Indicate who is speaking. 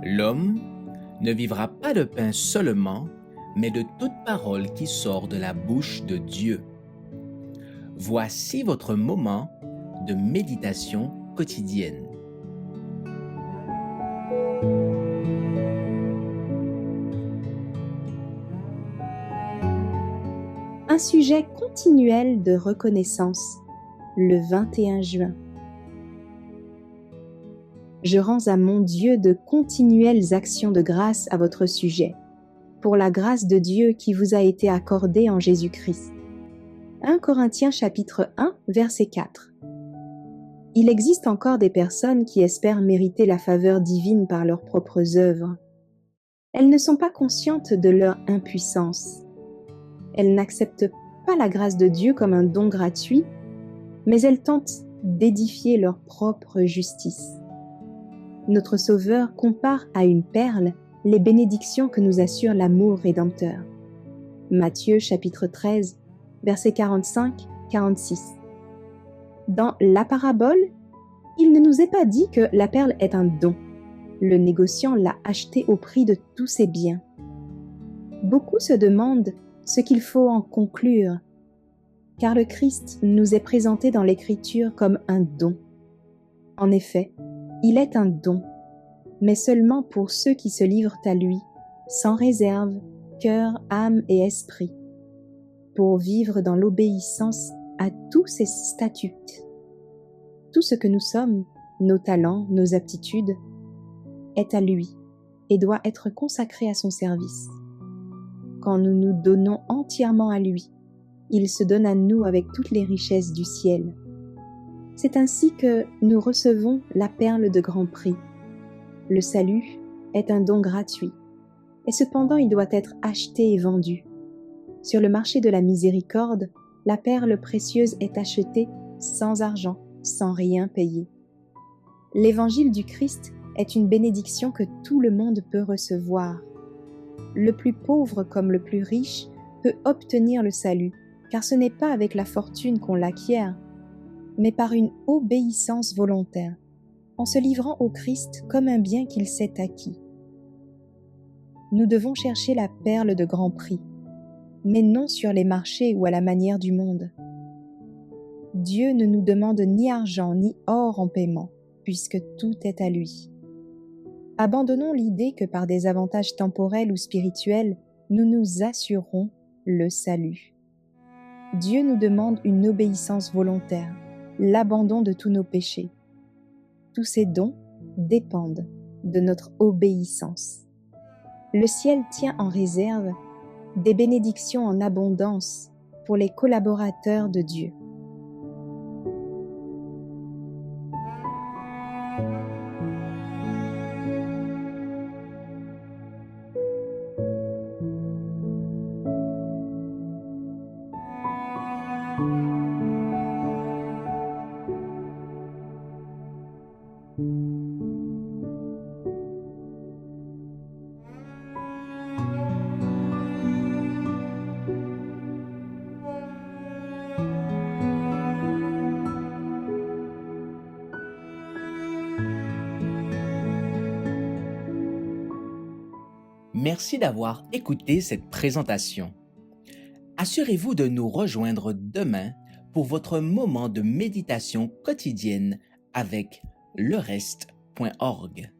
Speaker 1: L'homme ne vivra pas de pain seulement, mais de toute parole qui sort de la bouche de Dieu. Voici votre moment de méditation quotidienne.
Speaker 2: Un sujet continuel de reconnaissance, le 21 juin. Je rends à mon Dieu de continuelles actions de grâce à votre sujet, pour la grâce de Dieu qui vous a été accordée en Jésus-Christ. 1 Corinthiens chapitre 1, verset 4. Il existe encore des personnes qui espèrent mériter la faveur divine par leurs propres œuvres. Elles ne sont pas conscientes de leur impuissance. Elles n'acceptent pas la grâce de Dieu comme un don gratuit, mais elles tentent d'édifier leur propre justice. Notre Sauveur compare à une perle les bénédictions que nous assure l'amour rédempteur. Matthieu chapitre 13, versets 45-46. Dans la parabole, il ne nous est pas dit que la perle est un don. Le négociant l'a achetée au prix de tous ses biens. Beaucoup se demandent ce qu'il faut en conclure, car le Christ nous est présenté dans l'Écriture comme un don. En effet, il est un don, mais seulement pour ceux qui se livrent à lui, sans réserve, cœur, âme et esprit, pour vivre dans l'obéissance à tous ses statuts. Tout ce que nous sommes, nos talents, nos aptitudes, est à lui et doit être consacré à son service. Quand nous nous donnons entièrement à lui, il se donne à nous avec toutes les richesses du ciel. C'est ainsi que nous recevons la perle de grand prix. Le salut est un don gratuit, et cependant il doit être acheté et vendu. Sur le marché de la miséricorde, la perle précieuse est achetée sans argent, sans rien payer. L'évangile du Christ est une bénédiction que tout le monde peut recevoir. Le plus pauvre comme le plus riche peut obtenir le salut, car ce n'est pas avec la fortune qu'on l'acquiert, mais par une obéissance volontaire, en se livrant au Christ comme un bien qu'il s'est acquis. Nous devons chercher la perle de grand prix, mais non sur les marchés ou à la manière du monde. Dieu ne nous demande ni argent ni or en paiement, puisque tout est à lui. Abandonnons l'idée que par des avantages temporels ou spirituels, nous nous assurerons le salut. Dieu nous demande une obéissance volontaire, l'abandon de tous nos péchés. Tous ces dons dépendent de notre obéissance. Le ciel tient en réserve des bénédictions en abondance pour les collaborateurs de Dieu.
Speaker 1: Merci d'avoir écouté cette présentation. Assurez-vous de nous rejoindre demain pour votre moment de méditation quotidienne avec lereste.org.